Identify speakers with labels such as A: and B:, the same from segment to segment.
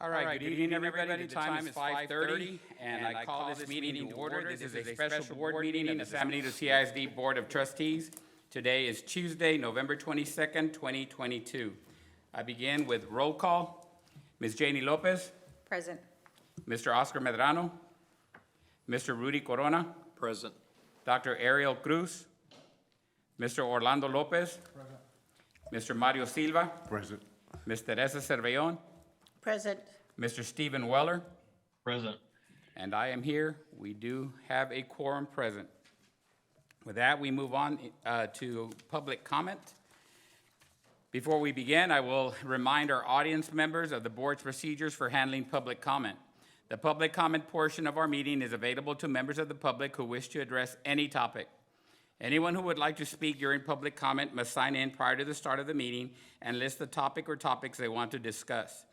A: All right, good evening, everybody. The time is 5:30, and I call this meeting to order. This is a special board meeting of the San Benito CISD Board of Trustees. Today is Tuesday, November 22nd, 2022. I begin with roll call. Ms. Janie Lopez,
B: Present.
A: Mr. Oscar Medrano, Mr. Rudy Corona,
C: Present.
A: Dr. Ariel Cruz, Mr. Orlando Lopez, Mr. Mario Silva,
C: Present.
A: Ms. Teresa Cervellon,
B: Present.
A: Mr. Stephen Weller,
C: Present.
A: and I am here. We do have a quorum present. With that, we move on to public comment. Before we begin, I will remind our audience members of the board's procedures for handling public comment. The public comment portion of our meeting is available to members of the public who wish to address any topic. Anyone who would like to speak during public comment must sign in prior to the start of the meeting and list the topic or topics they want to discuss.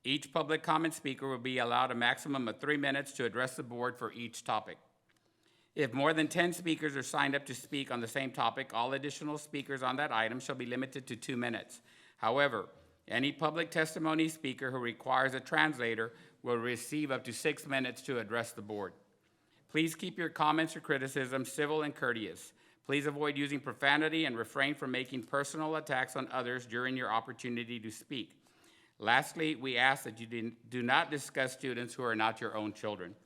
A: Each public comment speaker will be allowed a maximum of 3 minutes to address the board for each topic. If more than 10 speakers are signed up to speak on the same topic, all additional speakers on that item shall be limited to 2 minutes. However, any public testimony speaker who requires a translator will receive up to 6 minutes to address the board. Please keep your comments or criticisms civil and courteous. Please avoid using profanity and refrain from making personal attacks on others during your opportunity to speak. Lastly, we ask that you do not discuss students who are not your own children.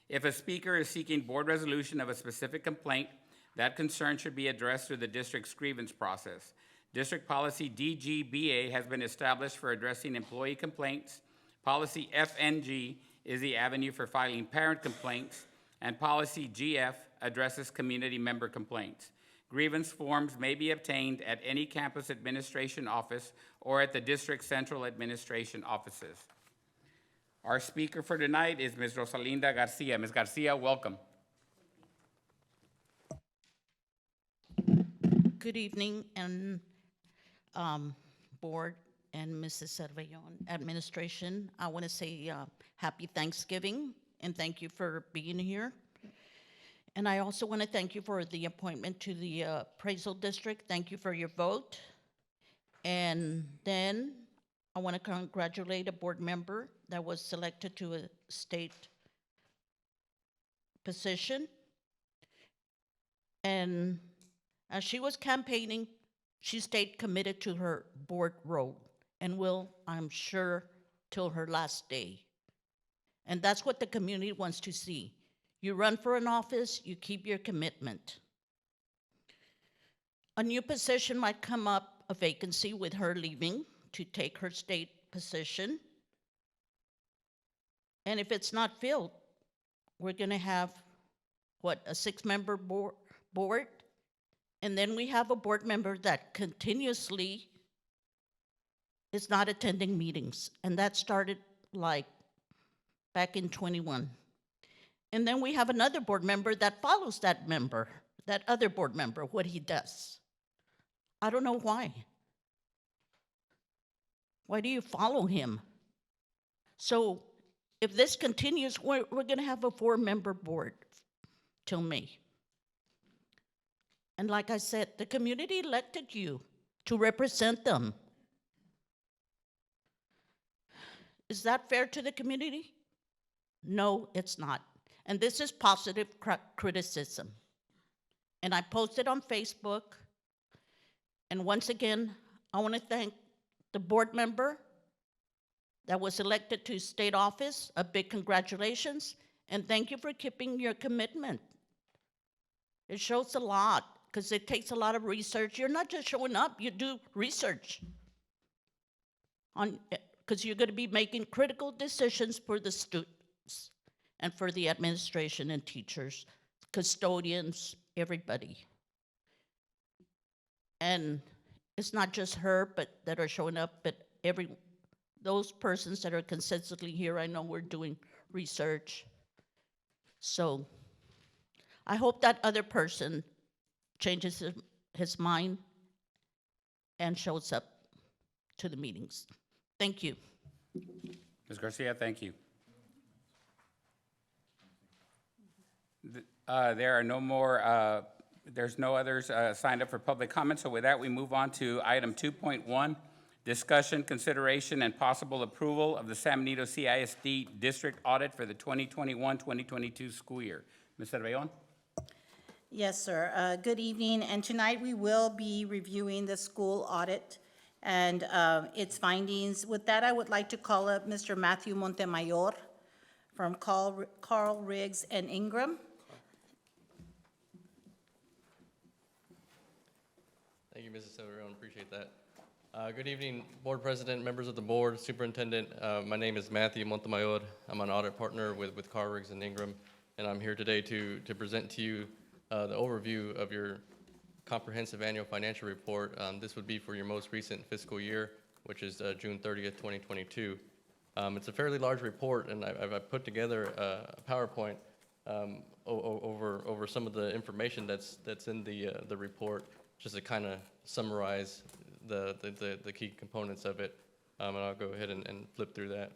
A: If a speaker is seeking board resolution of a specific complaint, that concern should be addressed through the district's grievance process. District policy DGBA has been established for addressing employee complaints. Policy FNG is the avenue for filing parent complaints, and policy GF addresses community member complaints. Grievance forms may be obtained at any campus administration office or at the district central administration offices. Our speaker for tonight is Ms. Rosalinda Garcia. Ms. Garcia, welcome.
D: Good evening, and board and Mrs. Cervellon administration. I want to say happy Thanksgiving and thank you for being here. And I also want to thank you for the appointment to the appraisal district. Thank you for your vote. And then I want to congratulate a board member that was selected to a state position. And as she was campaigning, she stayed committed to her board role and will, I'm sure, till her last day. And that's what the community wants to see. You run for an office, you keep your commitment. A new position might come up, a vacancy with her leaving to take her state position. And if it's not filled, we're gonna have, what, a 6-member board? And then we have a board member that continuously is not attending meetings. And that started like back in 21. And then we have another board member that follows that member, that other board member, what he does. I don't know why. Why do you follow him? So if this continues, we're gonna have a 4-member board till May. And like I said, the community elected you to represent them. Is that fair to the community? No, it's not. And this is positive criticism. And I posted on Facebook. And once again, I want to thank the board member that was elected to state office. A big congratulations. And thank you for keeping your commitment. It shows a lot, because it takes a lot of research. You're not just showing up, you do research. Because you're going to be making critical decisions for the students and for the administration and teachers, custodians, everybody. And it's not just her, but that are showing up, but those persons that are consistently here. I know we're doing research. So I hope that other person changes his mind and shows up to the meetings. Thank you.
A: Ms. Garcia, thank you. There are no more, there's no others signed up for public comment, so with that, we move on to item 2.1, Discussion, consideration, and possible approval of the San Benito CISD District Audit for the 2021-2022 school year. Ms. Cervellon?
B: Yes, sir. Good evening, and tonight we will be reviewing the school audit and its findings. With that, I would like to call up Mr. Matthew Montemayor from Carl Riggs and Ingram.
C: Thank you, Mrs. Cervellon, appreciate that. Good evening, Board President, members of the Board, Superintendent. My name is Matthew Montemayor. I'm an audit partner with Carl Riggs and Ingram, and I'm here today to present to you the overview of your comprehensive annual financial report. This would be for your most recent fiscal year, which is June 30th, 2022. It's a fairly large report, and I've put together a PowerPoint over some of the information that's in the report, just to kind of summarize the key components of it. And I'll go ahead and flip through that.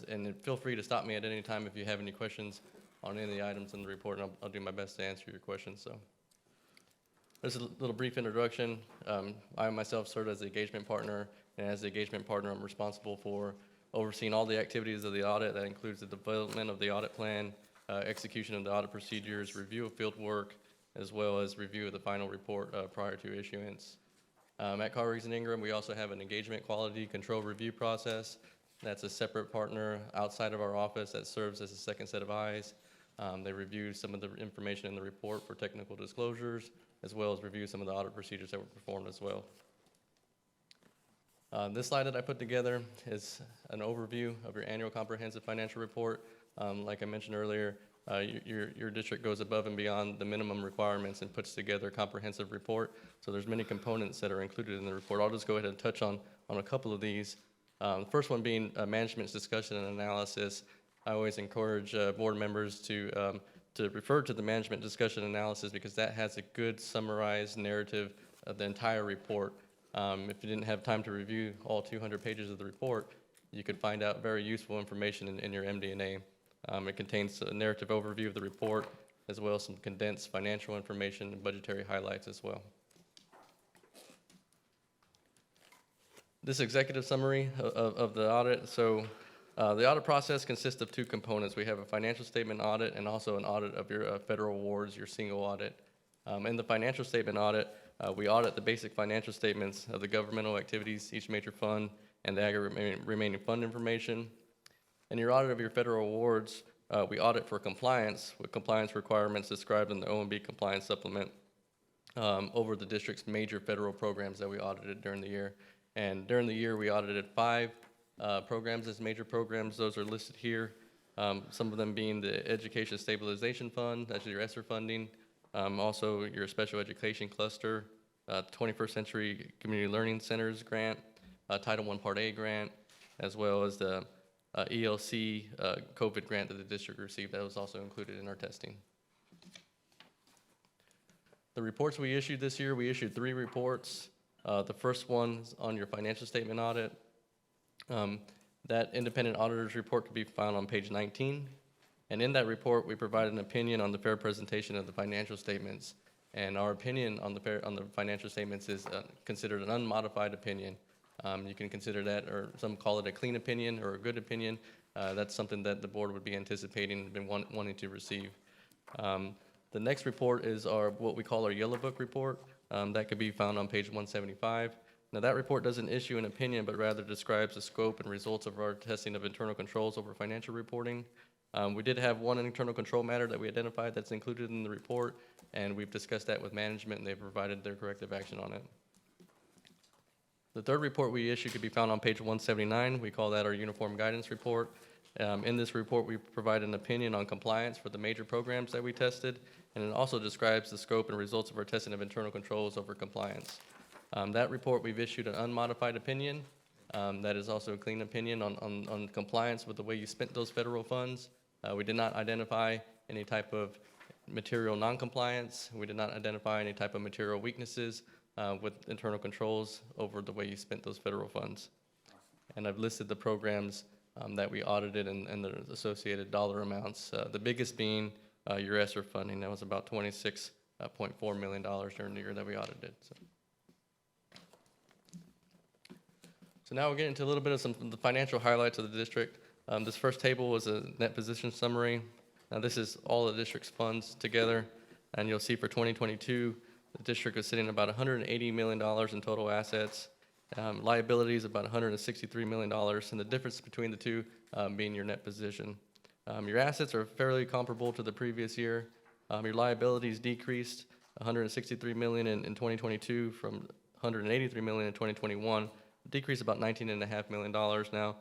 C: And feel free to stop me at any time if you have any questions on any of the items in the report, and I'll do my best to answer your questions. So, there's a little brief introduction. I myself serve as the engagement partner, and as the engagement partner, I'm responsible for overseeing all the activities of the audit. That includes the development of the audit plan, execution of the audit procedures, review of field work, as well as review of the final report prior to issuance. At Carl Riggs and Ingram, we also have an engagement quality control review process. That's a separate partner outside of our office that serves as a second set of eyes. They review some of the information in the report for technical disclosures, as well as review some of the audit procedures that were performed as well. This slide that I put together is an overview of your annual comprehensive financial report. Like I mentioned earlier, your district goes above and beyond the minimum requirements and puts together a comprehensive report. So there's many components that are included in the report. I'll just go ahead and touch on a couple of these. The first one being management's discussion and analysis. I always encourage board members to refer to the management discussion analysis because that has a good summarized narrative of the entire report. If you didn't have time to review all 200 pages of the report, you could find out very useful information in your MD&A. It contains a narrative overview of the report, as well as some condensed financial information and budgetary highlights as well. This executive summary of the audit. So the audit process consists of two components. We have a financial statement audit and also an audit of your federal awards, your single audit. In the financial statement audit, we audit the basic financial statements of the governmental activities, each major fund, and the aggregate remaining fund information. In your audit of your federal awards, we audit for compliance with compliance requirements described in the OMB compliance supplement over the district's major federal programs that we audited during the year. And during the year, we audited 5 programs as major programs. Those are listed here. Some of them being the Education Stabilization Fund, that's your ESSER funding. Also, your Special Education Cluster, 21st Century Community Learning Centers grant, Title I Part A grant, as well as the ELC COVID grant that the district received. That was also included in our testing. The reports we issued this year, we issued 3 reports. The first one is on your financial statement audit. That independent auditor's report can be found on page 19. And in that report, we provided an opinion on the fair presentation of the financial statements. And our opinion on the financial statements is considered an unmodified opinion. You can consider that, or some call it a clean opinion or a good opinion. That's something that the board would be anticipating and wanting to receive. The next report is what we call our Yellow Book report. That could be found on page 175. Now, that report doesn't issue an opinion, but rather describes the scope and results of our testing of internal controls over financial reporting. We did have one internal control matter that we identified that's included in the report, and we've discussed that with management, and they've provided their corrective action on it. The third report we issue could be found on page 179. We call that our Uniform Guidance Report. In this report, we provide an opinion on compliance for the major programs that we tested, and it also describes the scope and results of our testing of internal controls over compliance. That report, we've issued an unmodified opinion. That is also a clean opinion on compliance with the way you spent those federal funds. We did not identify any type of material noncompliance. We did not identify any type of material weaknesses with internal controls over the way you spent those federal funds. And I've listed the programs that we audited and the associated dollar amounts. The biggest being your ESSER funding. That was about $26.4 million during the year that we audited. So. So now we'll get into a little bit of some of the financial highlights of the district. This first table was a net position summary. Now this is all the district's funds together, and you'll see for 2022, the district was sitting at about $180 million in total assets. Liabilities about $163 million, and the difference between the two being your net position. Your assets are fairly comparable to the previous year. Your liabilities decreased $163 million in 2022 from $183 million in 2021, decreased about $19.5 million. Now,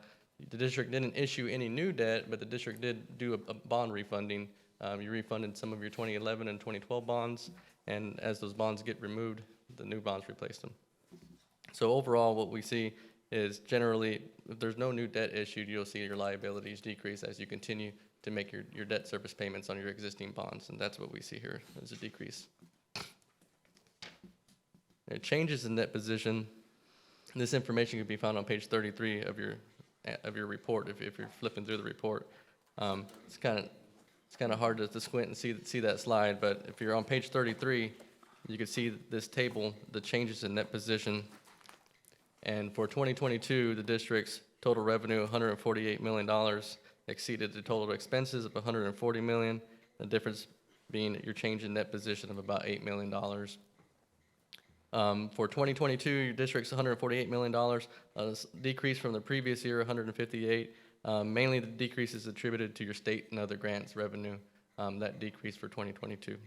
C: the district didn't issue any new debt, but the district did do a bond refunding. You refunded some of your 2011 and 2012 bonds, and as those bonds get removed, the new bonds replace them. So overall, what we see is generally, if there's no new debt issued, you'll see your liabilities decrease as you continue to make your debt service payments on your existing bonds, and that's what we see here, is a decrease. Changes in net position. This information can be found on page 33 of your report if you're flipping through the report. It's kind of hard to squint and see that slide, but if you're on page 33, you can see this table, the changes in net position. And for 2022, the district's total revenue, $148 million, exceeded the total expenses of $140 million. The difference being your change in net position of about $8 million. For 2022, your district's $148 million, a decrease from the previous year, $158. Mainly the decrease is attributed to your state and other grants revenue, that decrease for 2022.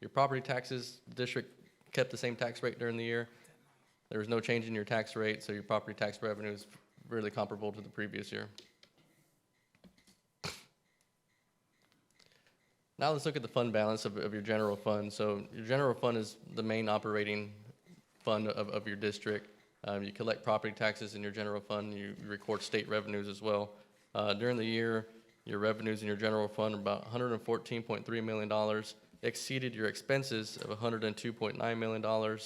C: Your property taxes, the district kept the same tax rate during the year. There was no change in your tax rate, so your property tax revenue is really comparable to the previous year. Now let's look at the fund balance of your general fund. So your general fund is the main operating fund of your district. You collect property taxes in your general fund. You record state revenues as well. During the year, your revenues in your general fund are about $114.3 million, exceeded your expenses of $102.9 million,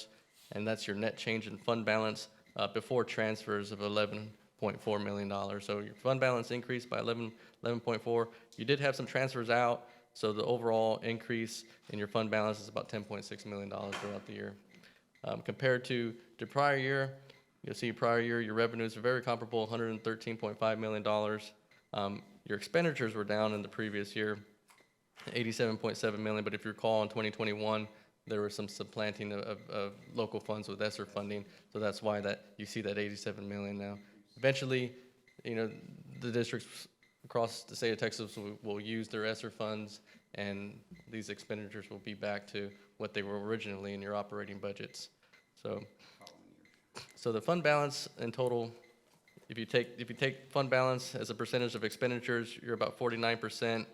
C: and that's your net change in fund balance before transfers of $11.4 million. So your fund balance increased by 11.4. You did have some transfers out, so the overall increase in your fund balance is about $10.6 million throughout the year. Compared to the prior year, you'll see prior year, your revenues are very comparable, $113.5 million. Your expenditures were down in the previous year, $87.7 million, but if you recall in 2021, there was some supplanting of local funds with ESSER funding, so that's why you see that $87 million now. Eventually, the districts across the state of Texas will use their ESSER funds, and these expenditures will be back to what they were originally in your operating budgets. So the fund balance in total, if you take fund balance as a percentage of expenditures, you're about 49%.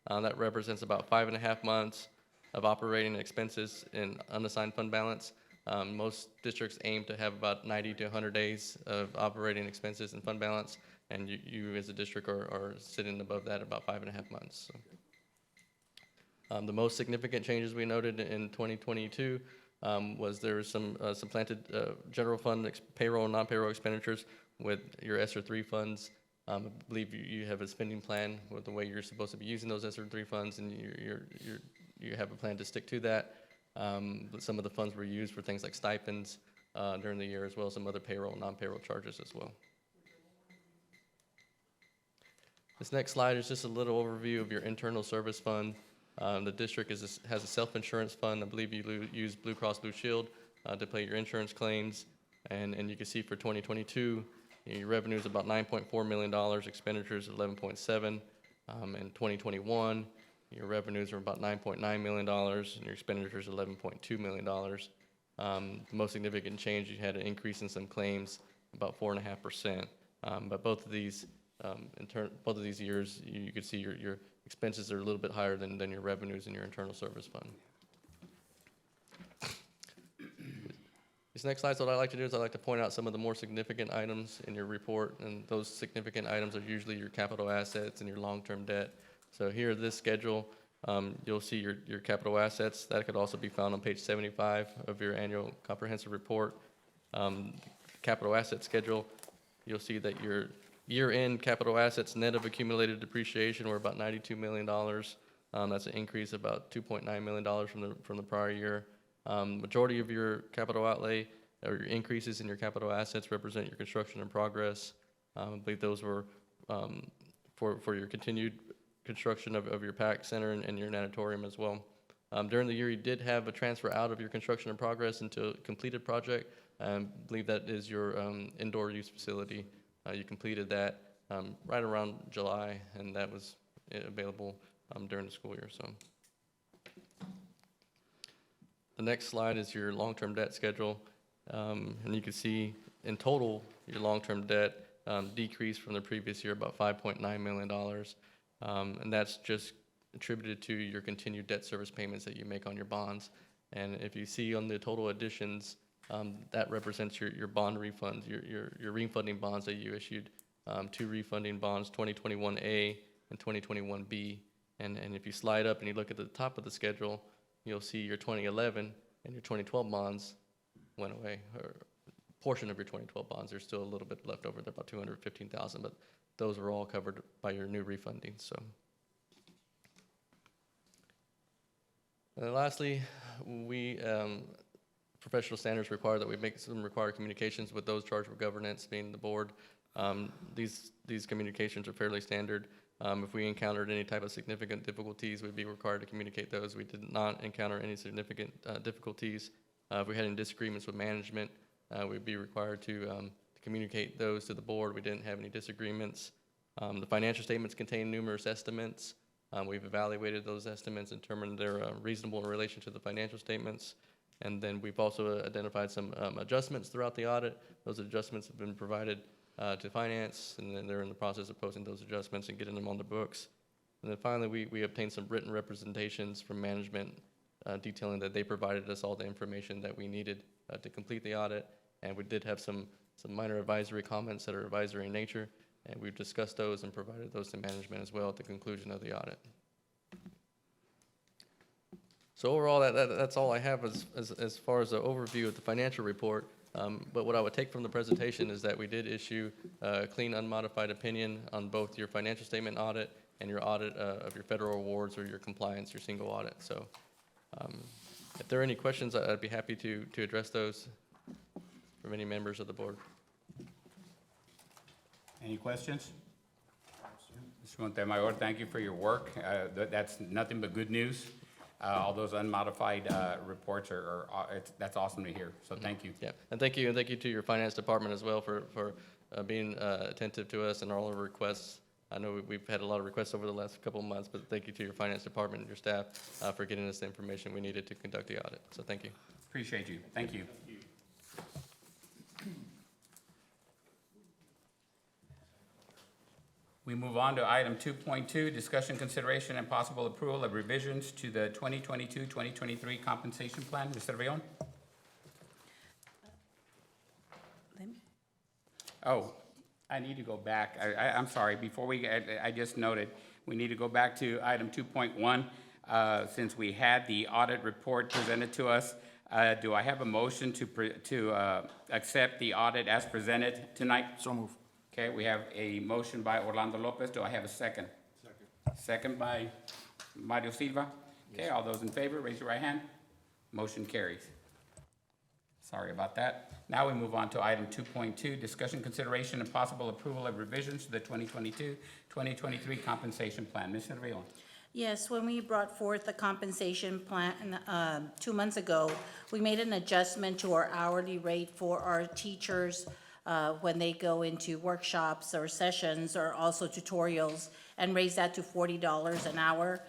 C: That represents about 5.5 months of operating expenses in unassigned fund balance. Most districts aim to have about 90 to 100 days of operating expenses in fund balance, and you as a district are sitting above that about 5.5 months. So. The most significant changes we noted in 2022 was there was some supplanted general fund payroll and non-payroll expenditures with your ESSER 3 funds. I believe you have a spending plan with the way you're supposed to be using those ESSER 3 funds, and you have a plan to stick to that. But some of the funds were used for things like stipends during the year, as well as some other payroll and non-payroll charges as well. This next slide is just a little overview of your internal service fund. The district has a self-insurance fund. I believe you use Blue Cross Blue Shield to pay your insurance claims. And you can see for 2022, your revenue is about $9.4 million, expenditures 11.7. In 2021, your revenues are about $9.9 million, and your expenditures $11.2 million. The most significant change, you had an increase in some claims, about 4.5%. But both of these years, you could see your expenses are a little bit higher than your revenues in your internal service fund. This next slide, so what I like to do is I like to point out some of the more significant items in your report, and those significant items are usually your capital assets and your long-term debt. So here, this schedule, you'll see your capital assets. That could also be found on page 75 of your annual comprehensive report. Capital asset schedule, you'll see that your year-end capital assets net of accumulated depreciation were about $92 million. That's an increase of about $2.9 million from the prior year. Majority of your capital outlay or your increases in your capital assets represent your construction in progress. I believe those were for your continued construction of your PAC Center and your natatorium as well. During the year, you did have a transfer out of your construction in progress into a completed project. I believe that is your indoor use facility. You completed that right around July, and that was available during the school year. So, the next slide is your long-term debt schedule, and you can see in total your long-term debt decreased from the previous year about $5.9 million, and that's just attributed to your continued debt service payments that you make on your bonds. And if you see on the total additions, that represents your bond refunds, your refunding bonds that you issued, 2 refunding bonds, 2021A and 2021B. And if you slide up and you look at the top of the schedule, you'll see your 2011 and your 2012 bonds went away, or a portion of your 2012 bonds. There's still a little bit left over, they're about $215,000, but those were all covered by your new refunding. So. And then lastly, we, professional standards require that we make some required communications with those charged with governance, being the board. These communications are fairly standard. If we encountered any type of significant difficulties, we'd be required to communicate those. We did not encounter any significant difficulties. If we had any disagreements with management, we'd be required to communicate those to the board. We didn't have any disagreements. The financial statements contain numerous estimates. We've evaluated those estimates and determined they're reasonable in relation to the financial statements. And then we've also identified some adjustments throughout the audit. Those adjustments have been provided to finance, and then they're in the process of posting those adjustments and getting them on the books. And then finally, we obtained some written representations from management detailing that they provided us all the information that we needed to complete the audit. And we did have some minor advisory comments that are advisory in nature, and we've discussed those and provided those to management as well at the conclusion of the audit. So overall, that's all I have as far as the overview of the financial report. But what I would take from the presentation is that we did issue a clean, unmodified opinion on both your financial statement audit and your audit of your federal awards or your compliance, your single audit. So if there are any questions, I'd be happy to address those from any members of the board.
A: Any questions? Mr. Montemayor, thank you for your work. That's nothing but good news. All those unmodified reports that's awesome to hear, so thank you.
C: Yeah, and thank you to your finance department as well for being attentive to us and all our requests. I know we've had a lot of requests over the last couple of months, but thank you to your finance department and your staff for getting us the information we needed to conduct the audit. So thank you.
A: Appreciate you. Thank you. We move on to item 2.2, discussion, consideration, and possible approval of revisions to the 2022-2023 compensation plan. Mr. Rion? Oh, I need to go back. I'm sorry. Before I just noted, we need to go back to item 2.1. Since we had the audit report presented to us, do I have a motion to accept the audit as presented tonight?
E: So move.
A: Okay, we have a motion by Orlando Lopez. Do I have a second? Second. Second by Mario Silva. Okay, all those in favor, raise your right hand. Motion carries. Sorry about that. Now we move on to item 2.2, discussion, consideration, and possible approval of revisions to the 2022-2023 compensation plan. Ms. Rion.
B: Yes, when we brought forth the compensation plan 2 months ago, we made an adjustment to our hourly rate for our teachers when they go into workshops or sessions or also tutorials, and raise that to $40 an hour.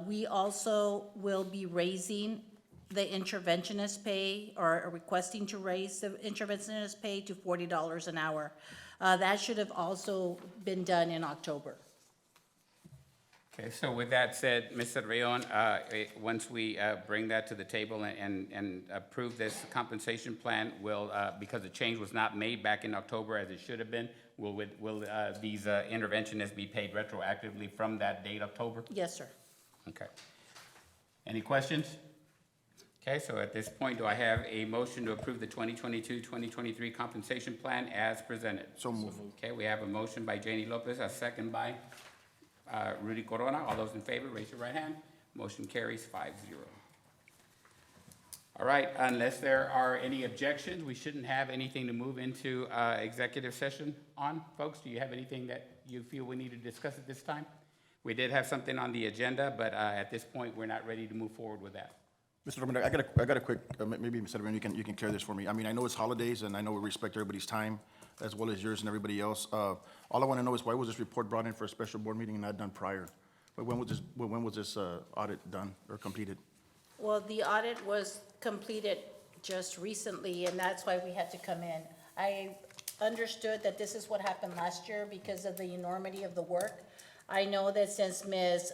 B: We also will be raising the interventionist pay, or requesting to raise the interventionist pay to $40 an hour. That should have also been done in October.
A: Okay, so with that said, Mr. Rion, once we bring that to the table and approve this compensation plan, will, because the change was not made back in October as it should have been, will these interventionists be paid retroactively from that date, October?
B: Yes, sir.
A: Okay. Any questions? Okay, so at this point, do I have a motion to approve the 2022-2023 compensation plan as presented?
E: So move.
A: Okay, we have a motion by Janie Lopez, a second by Rudy Corona. All those in favor, raise your right hand. Motion carries 5-0. All right, unless there are any objections, we shouldn't have anything to move into executive session on. Folks, do you have anything that you feel we need to discuss at this time? We did have something on the agenda, but at this point, we're not ready to move forward with that.
E: Mr. Romero, I got a quick, maybe, Mr. Romero, you can clear this for me. I mean, I know it's holidays, and I know we respect everybody's time, as well as yours and everybody else. All I want to know is why was this report brought in for a special board meeting and not done prior? But when was this audit done or completed?
B: Well, the audit was completed just recently, and that's why we had to come in. I understood that this is what happened last year because of the enormity of the work. I know that since Ms.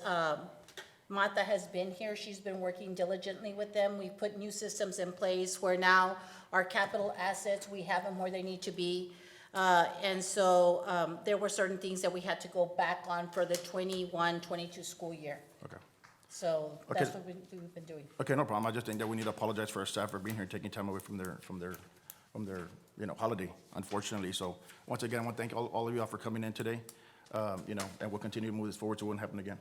B: Mata has been here, she's been working diligently with them. We've put new systems in place where now our capital assets, we have them where they need to be. And so there were certain things that we had to go back on for the 21-22 school year.
E: Okay.
B: So
E: Okay.
B: that's what we've been doing.
E: Okay, no problem. I just think that we need to apologize for our staff for being here, taking time away from their holiday, unfortunately. So once again, I want to thank all of you all for coming in today, and we'll continue to move this forward so it won't happen again.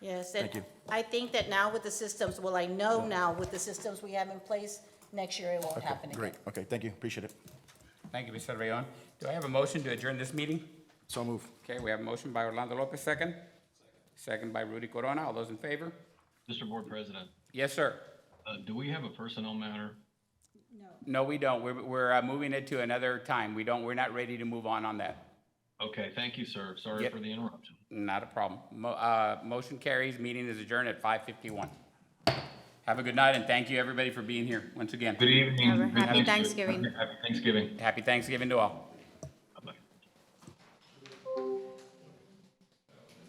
B: Yes,
E: Thank
B: and
E: you.
B: I think that now with the systems, well, I know now with the systems we have in place, next year it won't
E: Okay,
B: happen again.
E: great. Okay, thank you. Appreciate it.
A: Thank you, Mr. Rayon. Do I have a motion to adjourn this meeting?
E: So move.
A: Okay, we have a motion by Orlando Lopez, second. Second by Rudy Corona. All those in favor?
F: Mr. Board President,
A: Yes, sir.
F: do we have a personnel matter?
A: No, we don't. We're moving it to another time. We're not ready to move on that.
F: Okay, thank you, sir. Sorry
A: Yep.
F: for the interruption.
A: Not a problem. Motion carries. Meeting is adjourned at 5:51. Have a good night, and thank you, everybody, for being here once again.
F: Good evening.
G: Happy
F: Thank you.
G: Thanksgiving.
F: Happy Thanksgiving.
A: Happy Thanksgiving to all.